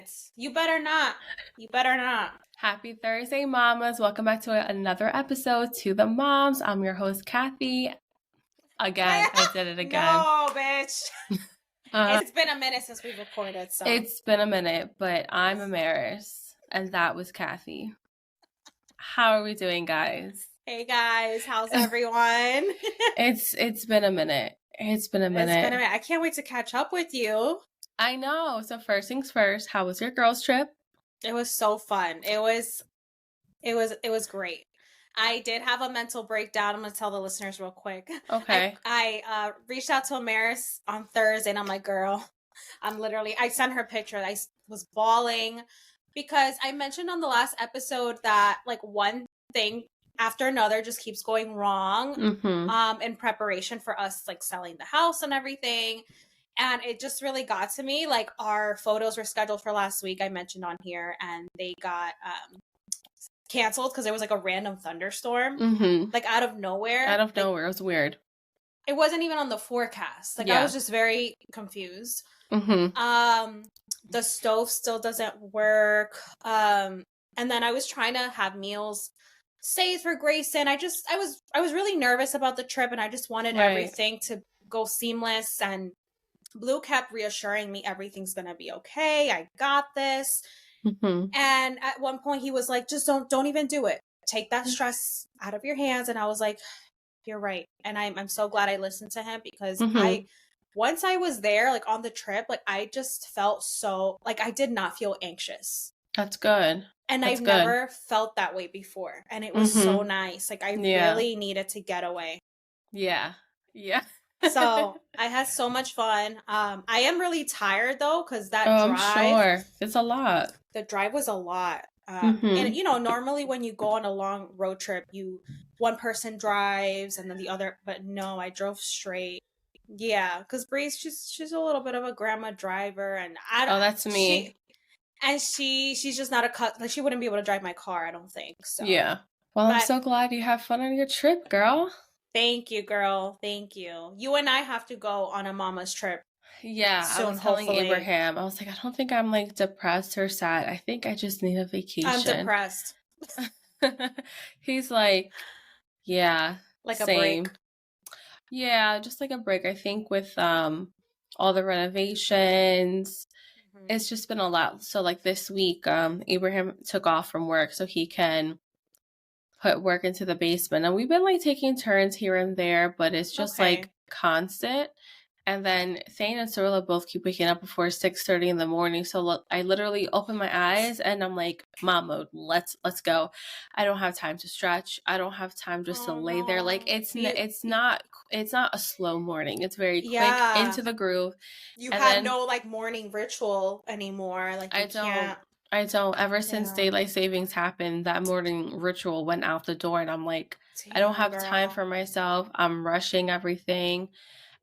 it. You better not. You better not. Happy Thursday, mamas. Welcome back to another episode to the moms. I'm your host, Kathy. Again, I did it again. No, bitch. It's been a minute since we've recorded, so. It's been a minute, but I'm Amaris, and that was Kathy. How are we doing, guys? Hey, guys. How's everyone? It's been a minute. It's been a minute. I can't wait to catch up with you. I know. So first things first, how was your girls' trip? It was so fun. It was great. I did have a mental breakdown. I'm going to tell the listeners real quick. Okay. I reached out to Amaris on Thursday, and I'm like, girl, I sent her a picture. I was bawling because I mentioned on the last episode that like one thing after another just keeps going wrong in preparation for us like selling the house and everything. And it just really got to me. Like our photos were scheduled for last week, I mentioned on here, and they got canceled because there was like a random thunderstorm, like out of nowhere. It was weird. It wasn't even on the forecast. Like I was just very confused. The stove still doesn't work. And then I was trying to have meals saved for Grayson. I was really nervous about the trip, and I just wanted everything to go seamless. And Blue kept reassuring me everything's gonna be okay. I got this. And at one point he was like, just don't even do it. Take that stress out of your hands. And I was like, you're right. And I'm so glad I listened to him because once I was there, like on the trip, like I just felt so like I did not feel anxious. That's good. And I've never felt that way before. And it was so nice. Like I really needed to get away. Yeah. So I had so much fun. I am really tired though, because that drive. I'm sure. It's a lot. The drive was a lot. And you know, normally when you go on a long road trip, one person drives and then the other, but no, I drove straight. Yeah, because Bree's she's a little bit of a grandma driver, and that's me. She's just not like she wouldn't be able to drive my car, I don't think. So yeah. Well, I'm so glad you have fun on your trip, girl. Thank you, girl. Thank you. You and I have to go on a mama's trip. Yeah, soon, I was telling Abraham, I was like, I don't think I'm like depressed or sad. I think I just need a vacation. I'm depressed. He's like, yeah, like same. A break. Yeah, just like a break. I think with all the renovations, it's just been a lot. So like this week, Abraham took off from work so he can put work into the basement. And we've been like taking turns here and there, but it's just like constant. And then Thane and Sorla both keep waking up before 6:30 in the morning. So I literally open my eyes and I'm like, mom mode, let's go. I don't have time to stretch. I don't have time just to lay there. Like it's not a slow morning. It's very quick into the groove. You have no like morning ritual anymore. Like I don't. Ever since daylight savings happened, that morning ritual went out the door, and I'm like, I don't have time for myself. I'm rushing everything.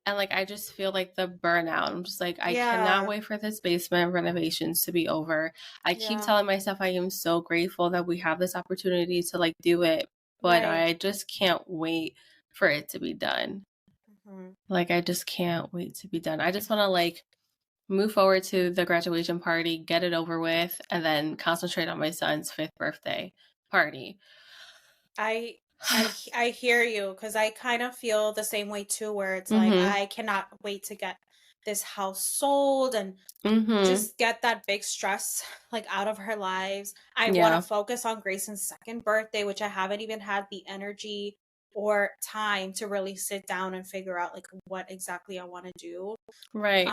And like, I just feel like the burnout. I'm just like, I cannot wait for this basement renovations to be over. I keep telling myself I am so grateful that we have this opportunity to like do it, but I just can't wait for it to be done. Like, I just can't wait to be done. I just want to like move forward to the graduation party, get it over with, and then concentrate on my son's 5th birthday party. I hear you, because I kind of feel the same way too, where it's like I cannot wait to get this house sold and just get that big stress like out of her lives. I want to focus on Grayson's 2nd birthday, which I haven't even had the energy or time to really sit down and figure out like what exactly I want to do. Right.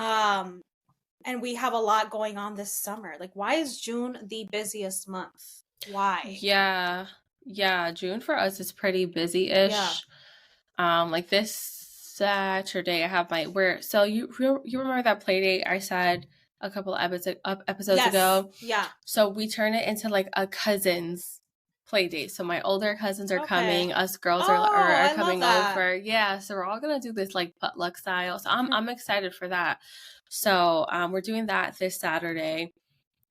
And we have a lot going on this summer. Like, why is June the busiest month? Why? Yeah, June for us is pretty busy-ish. Like this Saturday I have so you remember that play date I said a couple of episodes ago? Yeah. So we turn it into like a cousin's play date. So my older cousins are coming, us girls are coming over. Yeah, so we're all gonna do this like potluck style. So I'm excited for that. So we're doing that this Saturday.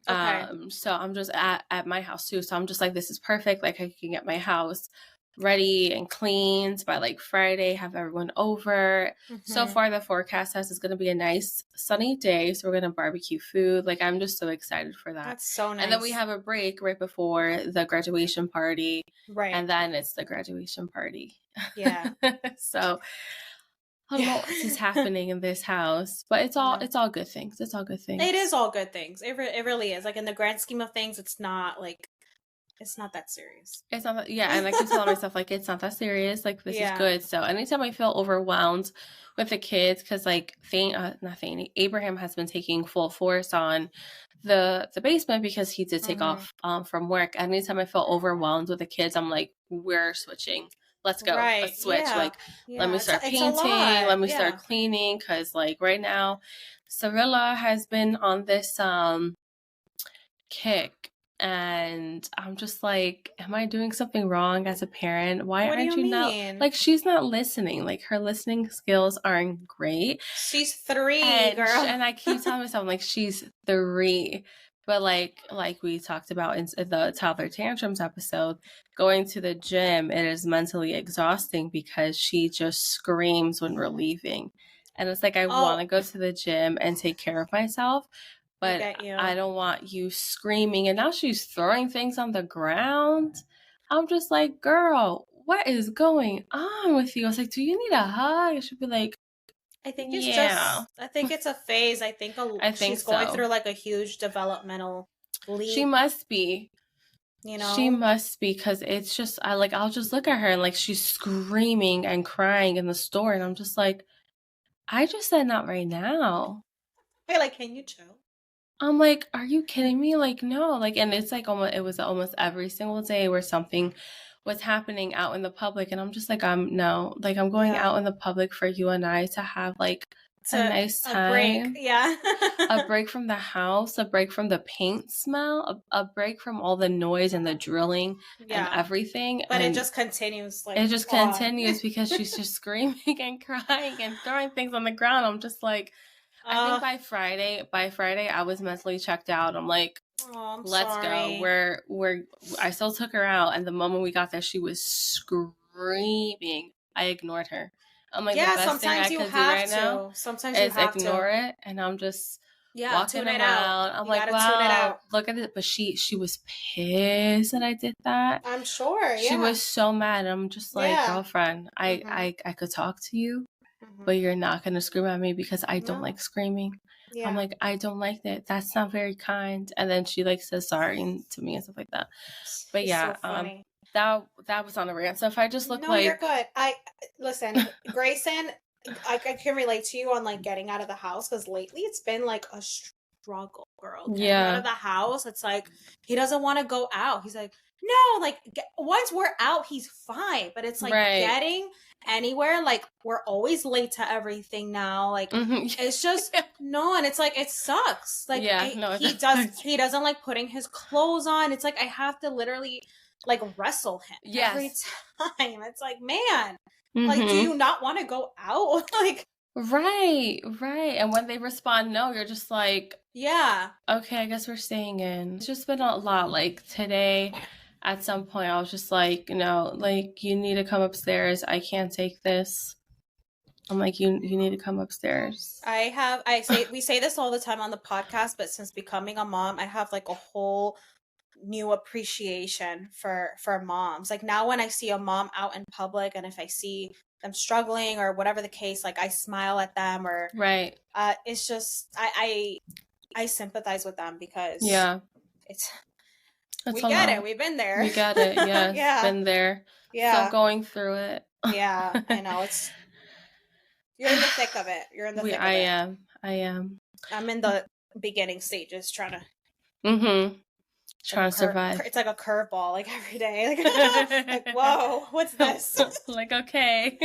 So I'm just at my house too. So I'm just like, this is perfect. Like I can get my house ready and cleaned by like Friday, have everyone over. So far, the forecast says it's going to be a nice sunny day. So we're going to barbecue food. Like, I'm just so excited for that. That's so nice. And then we have a break right before the graduation party. Right. And then it's the graduation party. Yeah. So a lot is happening in this house, but it's all good things. It's all good things. It is all good things. It really is. Like, in the grand scheme of things, it's not that serious. It's not that, and I keep telling myself, like, it's not that serious. Like, this is good. So anytime I feel overwhelmed with the kids, because like Abraham has been taking full force on the basement because he did take off from work. Anytime I feel overwhelmed with the kids, I'm like, we're switching. Let's go. Right. Let's switch. Yeah. Like, let me start painting. Let me start cleaning. Because like right now, Cirilla has been on this kick. And I'm just like, am I doing something wrong as a parent? Why aren't you not? Like, she's not listening. Like, her listening skills aren't great. She's 3, girl. And I keep telling myself, like, she's 3. But like we talked about in the toddler tantrums episode, going to the gym, it is mentally exhausting because she just screams when we're leaving. And it's like, I want to go to the gym and take care of myself. But I don't want you screaming. And now she's throwing things on the ground. I'm just like, girl, what is going on with you? I was like, do you need a hug? It should be like, I think it's I think it's a phase. I think she's going through like a huge developmental leap. She must be. You know? She must be, because it's just, I'll just look at her and like she's screaming and crying in the store. And I'm just like, I just said not right now. Hey, like, can you chill? I'm like, are you kidding me? Like, no. Like, and it's like it was almost every single day where something was happening out in the public. And I'm just like, I'm going out in the public for you and I to have like a nice time. A break. Yeah. A break from the house, a break from the paint smell, a break from all the noise and the drilling and everything. But it just continues. Like, it just continues because she's just screaming and crying and throwing things on the ground. I'm just like, I think by Friday, I was mentally checked out. I'm like, let's go. I still took her out. And the moment we got there, she was screaming. I ignored her. I'm like, the best thing I could do right now is ignore it. And I'm just walking around. I'm like, wow, look at it. But she was pissed that I did that. I'm sure. She was so mad. I'm just like, girlfriend, I could talk to you. But you're not going to scream at me because I don't like screaming. Yeah. I'm like, I don't like that. That's not very kind. And then she like says sorry to me and stuff like that. But yeah, so that was on a rant. So if I just look like... you're good. Listen, Grayson, I can relate to you on like getting out of the house, because lately it's been like a struggle, girl. Getting out of the house, it's like he doesn't want to go out. He's like, no, like once we're out, he's fine. But it's like getting anywhere, like we're always late to everything now. Like it's just no, and it's like it sucks. Like he doesn't like putting his clothes on. It's like I have to literally like wrestle him every time. It's like, man, like, do you not want to go out? Like, right. And when they respond no, you're just like, okay, I guess we're staying in. It's just been a lot. Like today, at some point, I was just like, no, like, you need to come upstairs. I can't take this. I'm like, you need to come upstairs. We say this all the time on the podcast, but since becoming a mom, I have like a whole new appreciation for moms. Like now when I see a mom out in public, and if I see them struggling or whatever the case, like I smile at them, or it's just I sympathize with them, because we get it. We've been there. We get it. Yes. Been there. Yeah. Still going through it. Yeah. I know. You're in the thick of it. You're in the thick of it. I am. I'm in the beginning stages trying to survive. It's like a curveball, like every day. Like, whoa, what's this? Like, okay.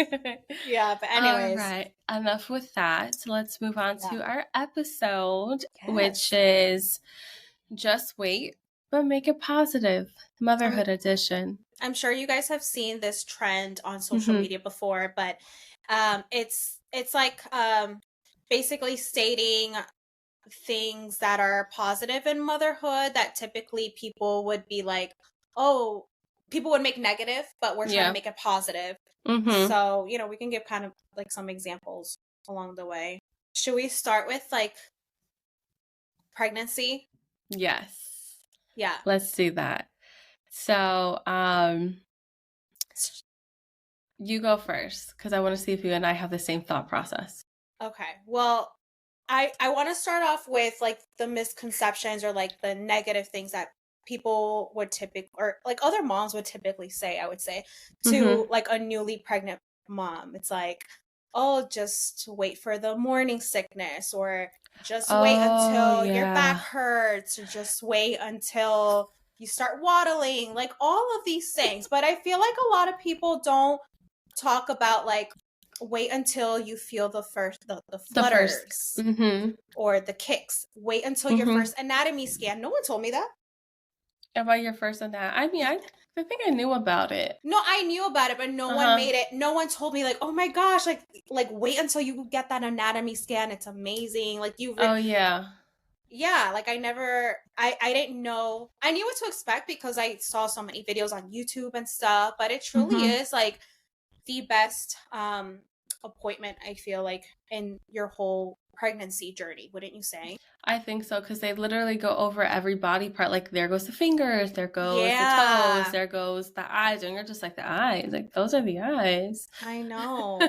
Yeah, but anyways. All right. Enough with that. So let's move on to our episode, which is Just Wait, but Make It Positive, Motherhood Edition. I'm sure you guys have seen this trend on social media before, but it's like basically stating things that are positive in motherhood that typically people would be like, oh, people would make negative, but we're trying to make it positive. So, you know, we can give kind of like some examples along the way. Should we start with like pregnancy? Yes. Yeah. Let's do that. So, you go first, because I want to see if you and I have the same thought process. Okay. Well, I want to start off with like the misconceptions or like the negative things that people would typically, or like other moms would typically say, I would say, to like a newly pregnant mom. It's like, oh, just wait for the morning sickness, or just wait until your back hurts, or just wait until you start waddling, like all of these things. But I feel like a lot of people don't talk about like wait until you feel the flutters or the kicks. Wait until your first anatomy scan. No one told me that. About your first anatomy? I mean, I think I knew about it. No, I knew about it, but no one made it. No one told me like, oh my gosh, like wait until you get that anatomy scan. It's amazing. Like you. Oh yeah. Yeah, like I didn't know. I knew what to expect because I saw so many videos on YouTube and stuff, but it truly is like the best appointment, I feel like, in your whole pregnancy journey, wouldn't you say? I think so, because they literally go over every body part. Like, there goes the fingers, there goes the toes, there goes the eyes, and you're just like, the eyes, like those are the eyes. I know.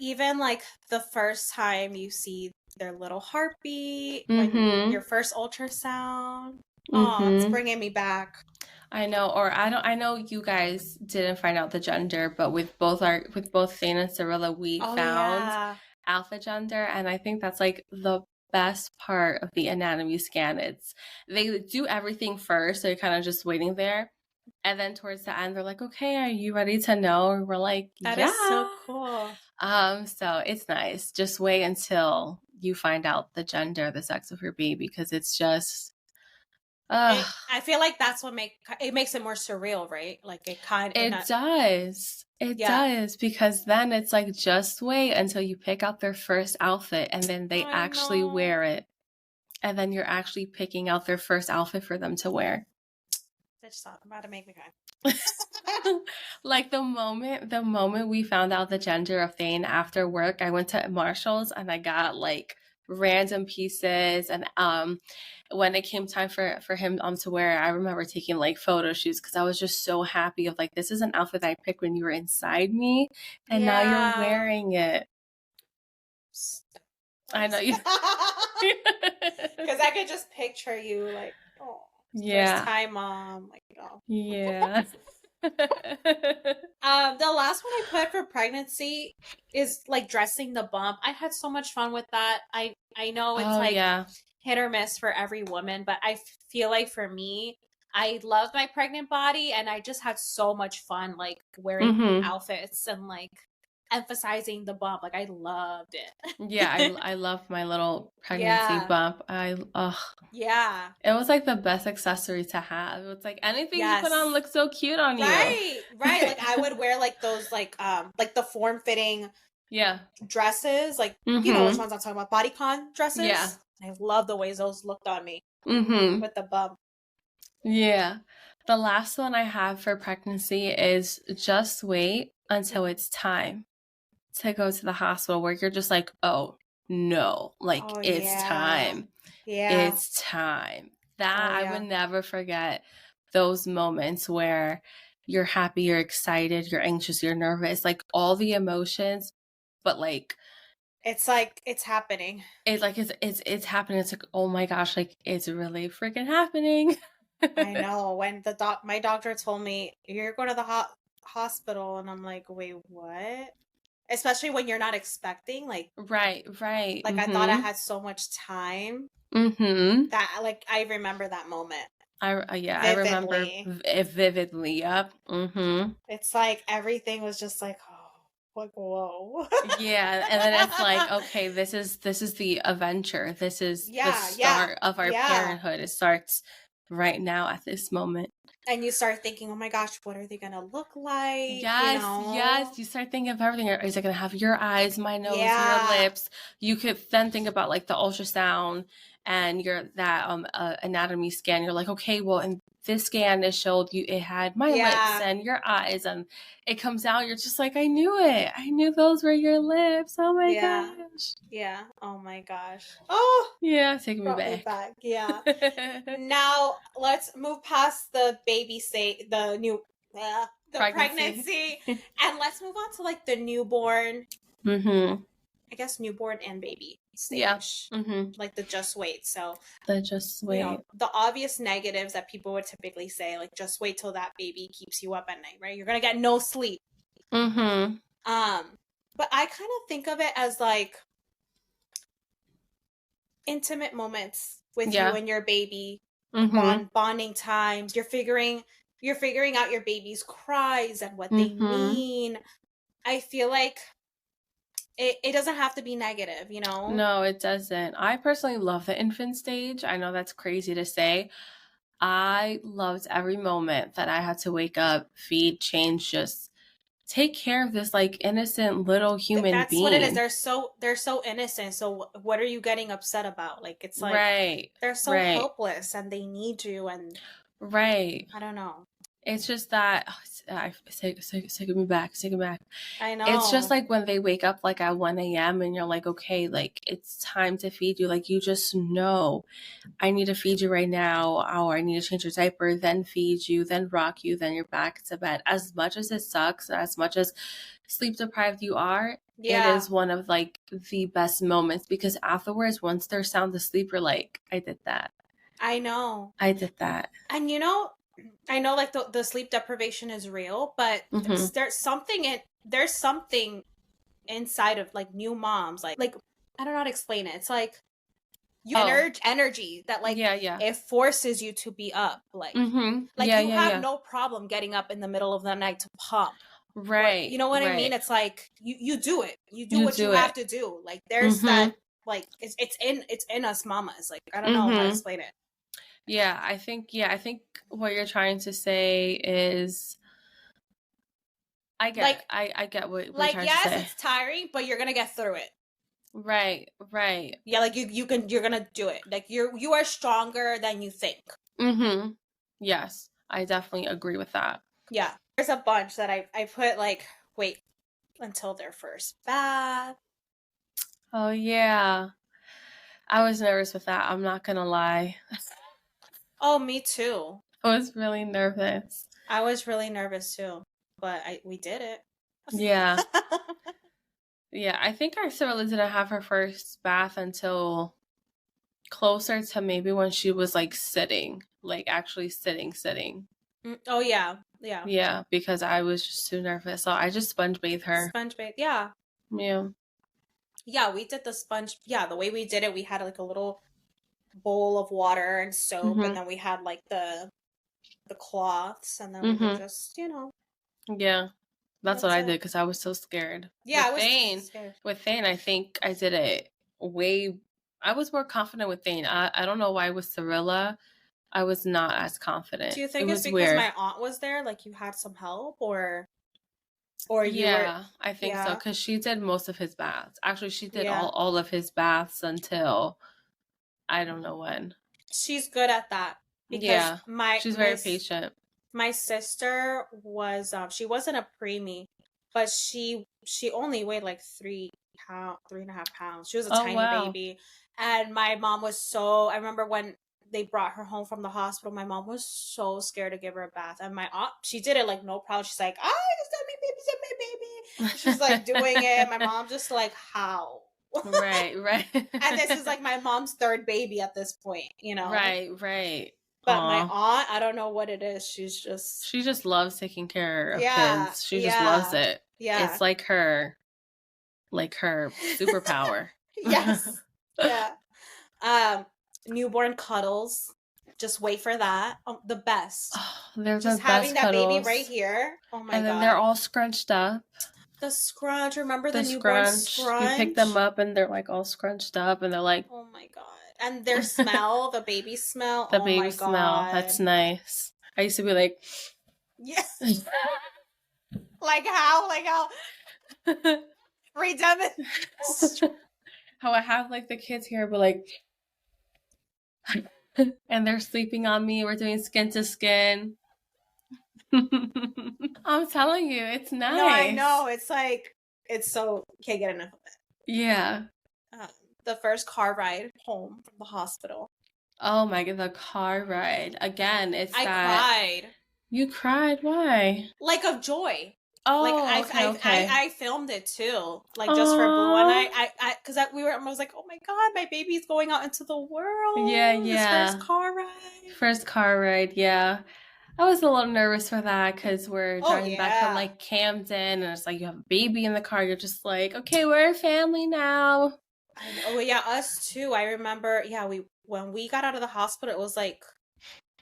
Even like the first time you see their little heartbeat, when your first ultrasound. Oh, it's bringing me back. I know, or I know you guys didn't find out the gender, but with both Thane and Cirilla, we found alpha gender, and I think that's like the best part of the anatomy scan. They do everything first, so you're kind of just waiting there, and then towards the end, they're like, "Okay, are you ready to know?" And we're like, "That is so cool." So it's nice. Just wait until you find out the gender, the sex of your baby, because it's just. I feel like that's what makes it more surreal, right? Like it does. It does, because then it's like, just wait until you pick out their first outfit, and then they actually wear it, and then you're actually picking out their first outfit for them to wear. Bitch, I'm about to make me cry. Like the moment we found out the gender of Thane after work, I went to Marshall's and I got like random pieces, and when it came time for him to wear, I remember taking like photo shoots because I was just so happy of like, this is an outfit that I picked when you were inside me, and now you're wearing it. I know you, because I could just picture you like, oh first time mom, like, oh yeah. The last one I put for pregnancy is like dressing the bump. I had so much fun with that. I know it's hit or miss for every woman, but I feel like for me, I loved my pregnant body, and I just had so much fun like wearing outfits and like emphasizing the bump. Like I loved it. Yeah, I love my little pregnancy bump. Yeah. It was like the best accessory to have. It was like anything you put on looks so cute on you. Right. Like I would wear like those like the form fitting dresses. Like you know which ones I'm talking about. Bodycon dresses. Yeah. I love the ways those looked on me. With the bump. Yeah. The last one I have for pregnancy is just wait until it's time to go to the hospital, where you're just like, oh no, like it's time. Yeah. It's time. That I would never forget those moments where you're happy, you're excited, you're anxious, you're nervous, like all the emotions, but like it's like it's happening. It's like it's happening. It's like, oh my gosh, like it's really freaking happening. I know. When my doctor told me you're going to the hospital, and I'm like, wait, what? Especially when you're not expecting, like right. Like I thought I had so much time. That like I remember that moment. I remember it vividly. Yep. It's like everything was just like, oh, like whoa. Yeah, and then it's like, okay, this is the adventure. This is the start of our parenthood. It starts right now at this moment. And you start thinking, oh my gosh, what are they going to look like? Yes, yes. You start thinking of everything. Is it going to have your eyes, my nose, your lips? You could then think about like the ultrasound and that anatomy scan. You're like, okay, well, and this scan it showed you it had my lips and your eyes, and it comes out, you're just like, I knew it. I knew those were your lips. Oh my gosh. Yeah. Oh my gosh. Oh yeah, taking me back. Yeah. Now let's move past the baby state, the pregnancy and let's move on to like the newborn. I guess newborn and baby stage. Yeah. Like the just wait. So the just wait. You know, the obvious negatives that people would typically say, like just wait till that baby keeps you up at night, right? You're gonna get no sleep. But I kind of think of it as like intimate moments with you and your baby, bonding times. You're figuring out your baby's cries and what they mean. I feel like it doesn't have to be negative, you know? No, it doesn't. I personally love the infant stage. I know that's crazy to say. I loved every moment that I had to wake up, feed, change, just take care of this like innocent little human being. That's what it is. They're so innocent. So what are you getting upset about? Like it's like they're so helpless and they need you and I don't know. It's just that take me back. I know. It's just like when they wake up like at 1 a.m. and you're like, okay, like it's time to feed you. Like you just know I need to feed you right now, or I need to change your diaper, then feed you, then rock you, then you're back to bed. As much as it sucks, as much as sleep deprived you are, it is one of like the best moments, because afterwards, once they're sound asleep, you're like, I did that. I know. I did that. And you know, I know like the sleep deprivation is real, but there's something inside of like new moms, like I don't know how to explain it. It's like energy that like it forces you to be up, like like you have no problem getting up in the middle of the night to pump, right? You know what I mean? It's like you do it, you do what you have to do. Like there's that, like it's in us mamas. Like I don't know how to explain it. Yeah, I think what you're trying to say is, I get it. I get what you're trying to say. Yes, it's tiring, but you're gonna get through it. Right. Yeah, like you're gonna do it. Like you are stronger than you think. Yes, I definitely agree with that. Yeah, there's a bunch that I put like wait until their first bath. Oh yeah, I was nervous with that. I'm not gonna lie. Oh, me too. I was really nervous. I was really nervous too, but we did it. Yeah. Yeah, I think Arcilla didn't have her first bath until closer to maybe when she was like sitting, like actually sitting. Oh yeah. Yeah, because I was just too nervous, so I just sponge bathed her. Yeah. Yeah, we did the sponge. Yeah, the way we did it, we had like a little bowl of water and soap, and then we had like the cloths, and then we could just, you know. Yeah, that's what I did because I was so scared. Yeah, with Thane, I think I did it I was more confident with Thane. I don't know why with Cirilla, I was not as confident. Do you think it's because my aunt was there? Like you had some help, or you were... I think so, because she did most of his baths. Actually, she did all of his baths until I don't know when. She's good at that because she's very patient. My sister was she wasn't a preemie, but she only weighed like 3.5 pounds. She was a tiny baby, and my mom was so... I remember when they brought her home from the hospital, my mom was so scared to give her a bath, and my aunt, she did it like no problem. She's like, send me baby. She's like doing it. My mom just like, how? Right. And this is like my mom's third baby at this point, you know. Right. But my aunt, I don't know what it is. She just loves taking care of kids. She just loves it. Yeah. It's like her superpower. Yes. Newborn cuddles. Just wait for that. The best. They're just the having best that cuddles. baby right here. Oh my god. And then they're all scrunched up. The scrunch. Remember the newborn scrunch? You pick them up and they're like all scrunched up, and they're like, oh my god. And their smell, the baby smell. The baby smell. That's nice. I used to be like, yes. Like how? How I have like the kids here, but like, And they're sleeping on me. We're doing skin to skin. I'm telling you, it's nice. No, I know. It's like, it's so, can't get enough of it. Yeah. The first car ride home from the hospital. Oh my God, the car ride. Again, I cried. You cried? Why? Like of joy. Oh, like okay. I filmed it too, like just for Blue, and I was like, oh my God, my baby's going out into the world. Yeah. His first car ride. First car ride, yeah. I was a little nervous for that because we're driving back from like Camden, and it's like you have a baby in the car. You're just like, okay, we're a family now. Oh yeah, us too. I remember, when we got out of the hospital, it was like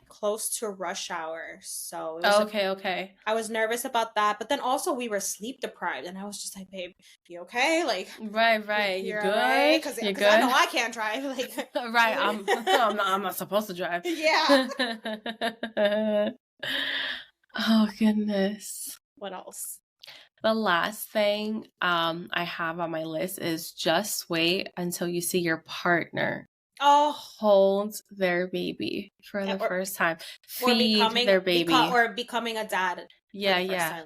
close to rush hour, so it was okay. I was nervous about that, but then also we were sleep deprived, and I was just like, babe, you okay? Like, right, you good? Right? Because I know I can't drive. Like, right, I'm not supposed to drive. Yeah. Oh goodness. What else? The last thing I have on my list is just wait until you see your partner hold their baby for the first time. Feed their baby. Or becoming a dad. Yeah.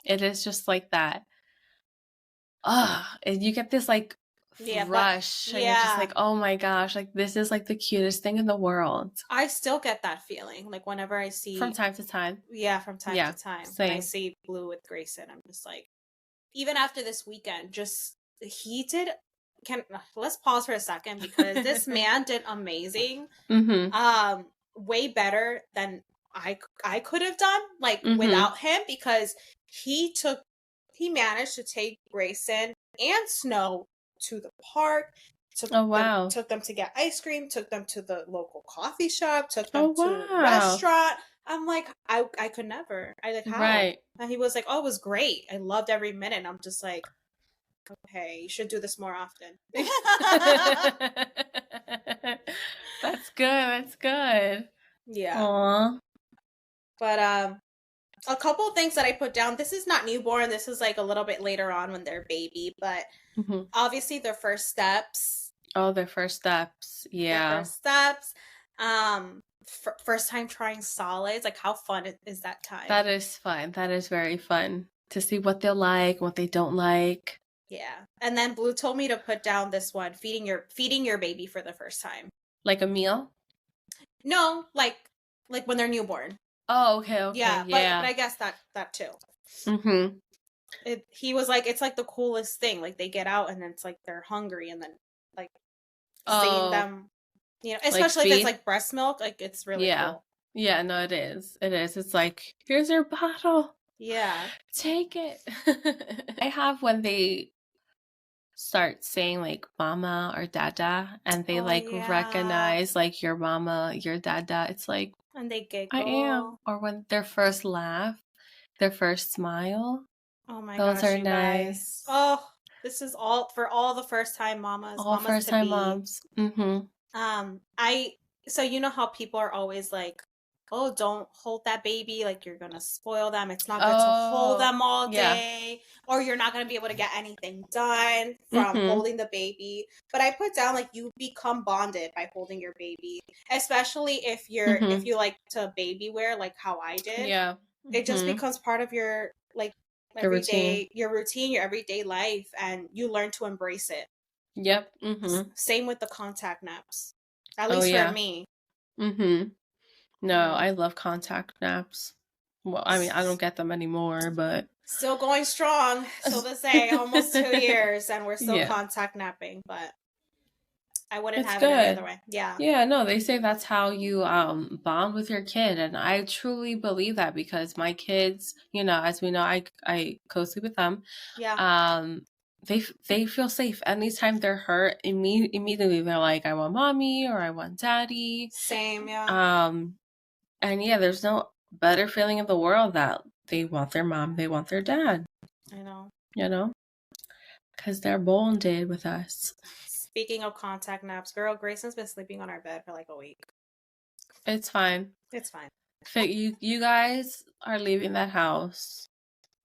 It is just like that. And you get this like rush, and you're just like, oh my gosh, like this is like the cutest thing in the world. I still get that feeling, like whenever I see from time to time. Yeah, from time to time. Same. When I see Blue with Grayson, I'm just like, even after this weekend, just let's pause for a second, because this man did amazing. Way better than I could have done, like without him, because he managed to take Grayson and Snow to the park, took them to get ice cream, took them to the local coffee shop, took them to a restaurant. I'm like, I could never. I like, how? Right. And he was like, oh, it was great. I loved every minute. And I'm just like, okay, you should do this more often. That's good. Yeah. Aww. But a couple of things that I put down. This is not newborn. This is like a little bit later on when they're baby, but obviously their first steps. Oh, their first steps. Yeah. Their first steps. First time trying solids. Like, how fun is that time? That is fun. That is very fun to see what they like, what they don't like. Yeah. And then Blue told me to put down this one, feeding your baby for the first time. Like a meal? No, like when they're newborn. Oh, okay. Yeah, but I guess that too. He was like, it's like the coolest thing. Like, they get out and then it's like they're hungry, and then like seeing them, especially if it's like breast milk, like it's really cool. Yeah, no, it is. It's like, here's your bottle. Yeah. Take it. I have when they start saying like mama or dada, and they recognize like your mama, your dada. It's like, and they giggle. I am. Or when their first laugh, their first smile. Oh my gosh, those are nice. Oh, this is all for all the first time mamas. All first time moms. So you know how people are always like, oh, don't hold that baby, like you're gonna spoil them. It's not good to hold them all day, or you're not gonna be able to get anything done from holding the baby. But I put down, like, you become bonded by holding your baby, especially if you like to baby wear, like how I did. Yeah. It just becomes part of your routine, your everyday life, and you learn to embrace it. Yep. Same with the contact naps, at least for me. No, I love contact naps. Well, I mean, I don't get them anymore, but still going strong. So to say, almost 2 years, and we're still contact napping. But I wouldn't have it any other way. Yeah. Yeah, no, they say that's how you bond with your kid, and I truly believe that, because my kids, as we know, I co-sleep with them. Yeah. They feel safe anytime they're hurt. Immediately they're like, I want mommy, or I want daddy. Same, yeah. And yeah, there's no better feeling in the world that they want their mom, they want their dad. I know. Because they're bonded with us. Speaking of contact naps, girl, Grayson's been sleeping on our bed for like a week. It's fine. You guys are leaving that house.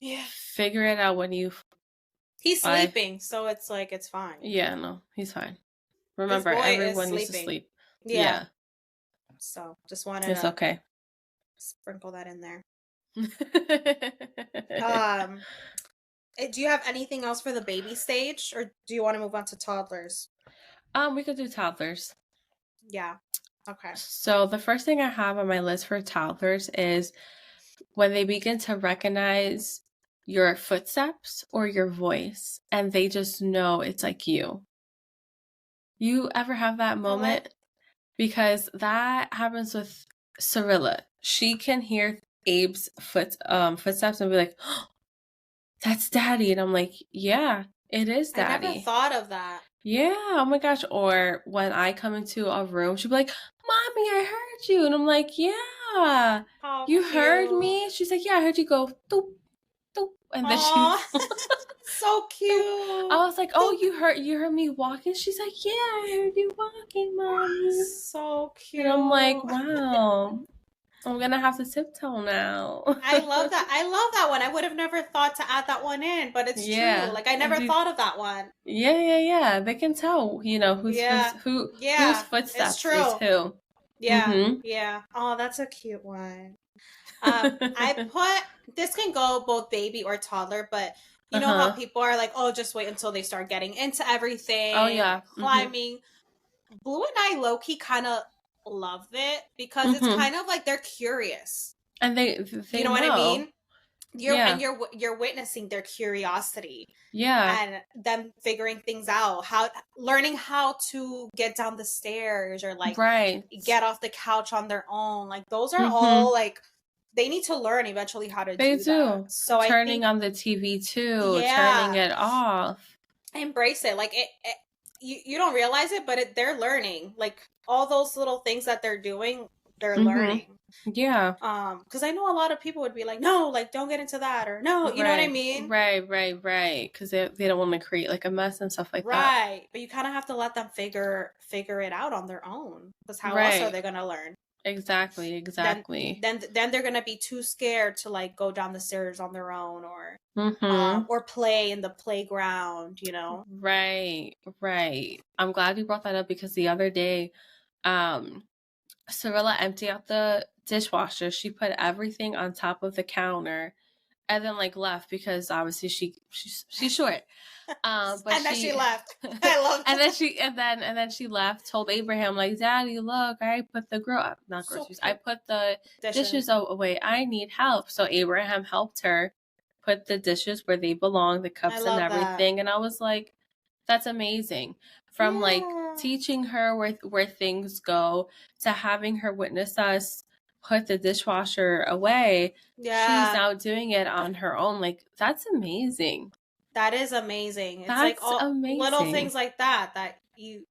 Yeah. Figure it out when you... He's sleeping, so it's like, it's fine. Yeah, no, he's fine. Remember, everyone needs to sleep. Yeah. So just wanted It's to okay. sprinkle that in there. Do you have anything else for the baby stage, or do you want to move on to toddlers? We could do toddlers. Yeah. Okay. So the first thing I have on my list for toddlers is when they begin to recognize your footsteps or your voice, and they just know it's like you. You ever have that moment? Because that happens with Cirilla. She can hear Abe's footsteps and be like, oh, that's daddy. And I'm like, yeah, it is daddy. I never thought of that. Yeah, oh my gosh. Or when I come into a room, she'll be like, Mommy, I heard you. And I'm like, yeah, you heard me? She's like, yeah, I heard you go, doop, doop. And then she... So cute. I was like, oh, you heard me walking? She's like, yeah, I heard you walking, Mommy. So cute. And I'm like, wow. I'm gonna have to tiptoe now. I love that. I love that one. I would have never thought to add that one in, but it's true. Like I never thought of that one. Yeah. They can tell, whose footsteps is who. Yeah. Yeah. Oh, that's a cute one. This can go both baby or toddler, but you know how people are like, oh, just wait until they start getting into everything. Oh yeah. Climbing. Blue and I low-key kind of loved it because it's kind of like they're curious. And they you know what I mean? You're witnessing their curiosity. Yeah. And them figuring things out, learning how to get down the stairs or like get off the couch on their own. Like those are all like they need to learn eventually how to do that. So turning on the TV too, turning it off. Embrace it. Like you don't realize it, but they're learning. Like all those little things that they're doing, they're learning. Yeah. Because I know a lot of people would be like, no, like don't get into that, or no, you know what I mean? Right. Because they don't want to create like a mess and stuff like that. Right. But you kind of have to let them figure it out on their own. Because how else are they gonna learn? Exactly. Then they're gonna be too scared to like go down the stairs on their own or play in the playground, Right. I'm glad you brought that up because the other day, Cirilla emptied out the dishwasher. She put everything on top of the counter and then like left because obviously she's short. But then she left. I love that. and then she left, told Abraham, like, Daddy, look, I put the groceries. I put the dishes away. I need help. So Abraham helped her put the dishes where they belong, the cups and everything. That. And I was like, that's amazing. From like teaching her where things go to having her witness us put the dishwasher away. Yeah. She's now doing it on her own. Like, that's amazing. That is amazing. It's like all amazing. Little things like that you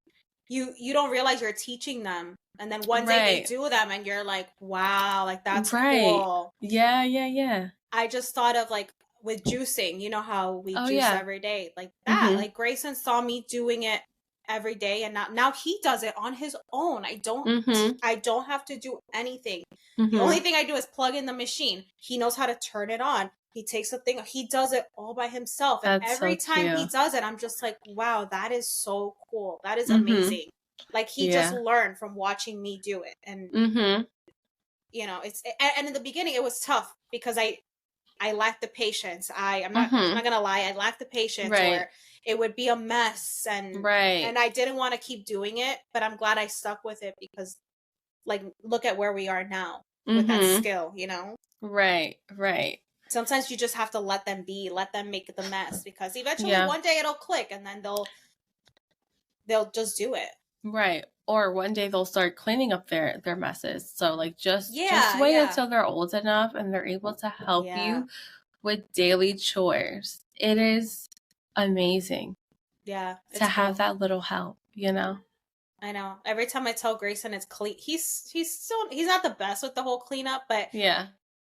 don't realize you're teaching them. And then one day they do them and you're like, wow, like that's cool. Yeah. I just thought of like with juicing, you know how we juice every day. Like that. Like Grayson saw me doing it every day and now he does it on his own. I don't have to do anything. The only thing I do is plug in the machine. He knows how to turn it on. He takes the thing, he does it all by himself. And every time he does it, I'm just like, wow, that is so cool. That is amazing. Like he just learned from watching me do it. And it's and in the beginning it was tough because I lacked the patience. I'm not gonna lie, I lacked the patience or it would be a mess and I didn't want to keep doing it, but I'm glad I stuck with it because like look at where we are now with that skill, Right. Sometimes you just have to let them make the mess because eventually one day it'll click and then they'll just do it. Right. Or one day they'll start cleaning up their messes. So like just wait until they're old enough and they're able to help you with daily chores. It is amazing. Yeah. To have that little help, I know. Every time I tell Grayson it's clean, he's not the best with the whole cleanup, but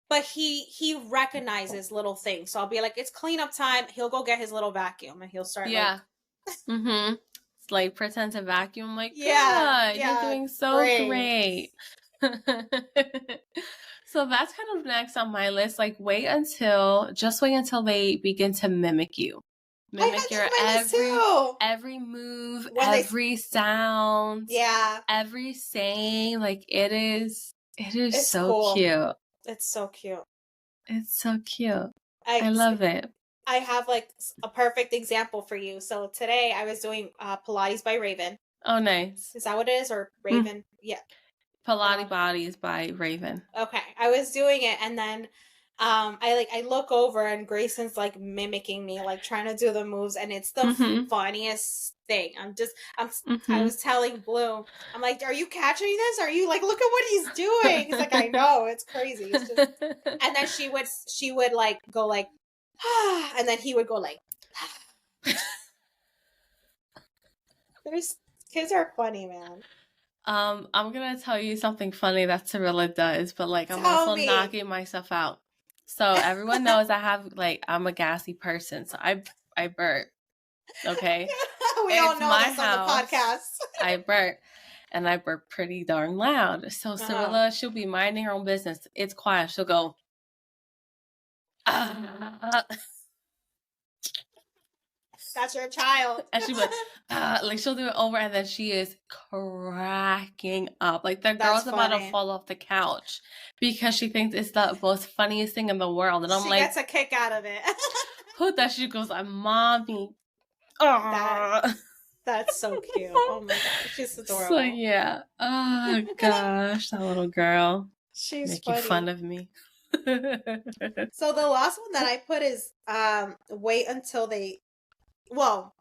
But he recognizes little things. So I'll be like, it's cleanup time. He'll go get his little vacuum and he'll start It's like pretend to vacuum. I'm like, you're doing so great. So that's kind of next on my list. Like, just wait until they begin to mimic you. mimic your every move, every sound, every saying. Like it's so cool. Cute. It's so cute. It's so cute. I love it. I have like a perfect example for you. So today I was doing Pilates by Raven. Oh, nice. Is that what it is? Or Raven? Yeah. Pilates Bodies by Raven. Okay. I was doing it and then I look over and Grayson's like mimicking me, like trying to do the moves, and it's the funniest thing. I was telling Blue, I'm like, are you catching this? Are you like, look at what he's doing? He's like, I know, it's crazy. It's just... And then she would like go like, and then he would go like, kids are funny, man. I'm gonna tell you something funny that Cirilla does, but like I'm also knocking myself out. So everyone knows I'm a gassy person, so I burp. Okay, we all know this on the podcast. I burp, and I burp pretty darn loud. So Cirilla, she'll be minding her own business. It's quiet. She'll go. That's your child. And she would, like she'll do it over, and then she is cracking up. Like the girl's about to fall off the couch because she thinks it's the most funniest thing in the world. And I'm like, she gets a kick out of it. Who that? She goes, I'm mommy. That's so cute. Oh my gosh, she's adorable. So yeah. Oh gosh, that little girl. She's making fun of me. So the last one that I put is wait until they. Well,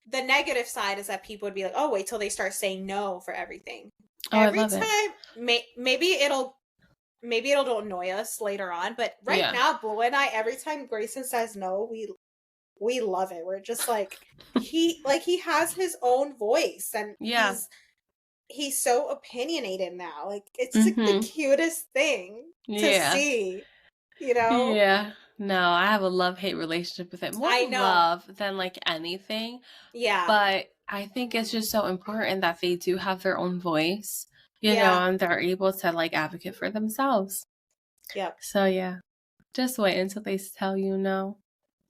the negative side is that people would be like, oh, wait till they start saying no for everything. Every time, maybe it'll annoy us later on, but now, Blue and I, every time Grayson says no, we love it. We're just like, he has his own voice, and he's so opinionated now. Like, it's like the cutest thing to see, you know? Yeah. No, I have a love-hate relationship with it. More love than like anything. Yeah. But I think it's just so important that they do have their own voice, you know, and they're able to like advocate for themselves. Yep. So yeah, just wait until they tell you no.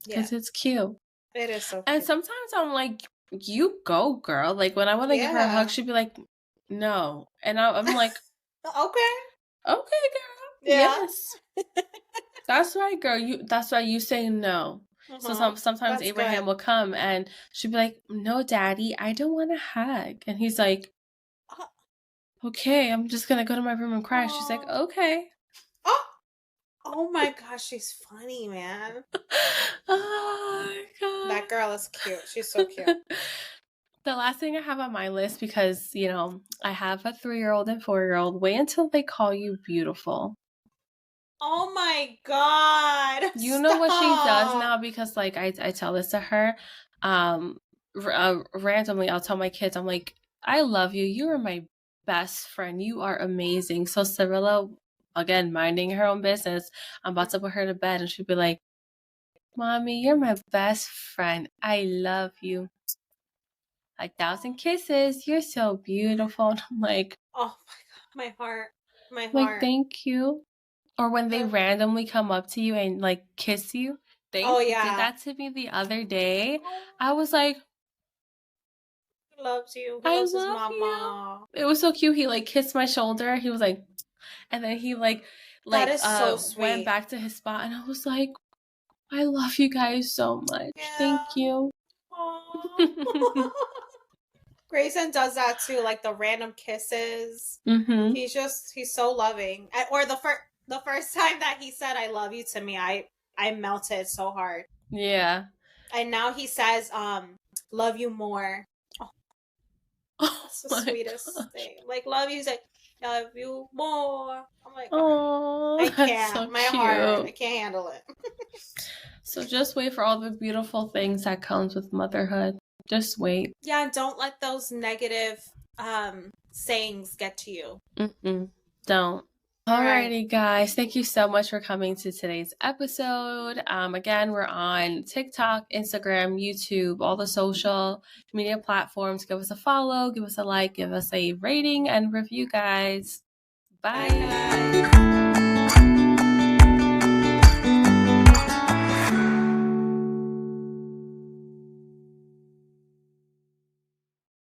Because it's cute. It is so cute. And sometimes I'm like, you go, girl. Like when I want to give her a hug, she'd be like, no. And I'm like, okay, girl. Yeah. Yes. That's right, girl. That's why you say no. So sometimes Abraham will come and she'll be like, no, Daddy, I don't want a hug. And he's like, okay, I'm just going to go to my room and cry. She's like, okay. Oh my gosh, she's funny, man. Oh my God. That girl is cute. She's so cute. The last thing I have on my list, because, you know, I have a 3-year-old and 4-year-old, wait until they call you beautiful. Oh my God. You know what she does now, because like I tell this to her randomly. I'll tell my kids, I'm like, I love you. You are my best friend. You are amazing. So Cirilla, again, minding her own business, I'm about to put her to bed and she'll be like, Mommy, you're my best friend. I love you. 1,000 kisses. You're so beautiful. And I'm like, oh my God, my heart. Like, thank you. Or when they randomly come up to you and like kiss you. They did that to me the other day. I was like, he loves you. He loves his mama. You. It was so cute. He like kissed my shoulder. He was like, and then he like that is so sweet. Went back to his spot, and I was like, I love you guys so much. Yeah. Thank you. Grayson does that too, like the random kisses. He's so loving. Or the first time that he said I love you to me, I melted so hard. Yeah. And now he says love you more. That's the sweetest thing. Like, love you, he's like, love you more. I'm like, I can't. So my heart, I can't handle it. So just wait for all the beautiful things that comes with motherhood. Just wait. Yeah, don't let those negative sayings get to you. Don't. Alrighty, guys. Thank you so much for coming to today's episode. Again, we're on TikTok, Instagram, YouTube, all the social media platforms. Give us a follow, give us a like, give us a rating and review, guys. Bye. Bye, guys.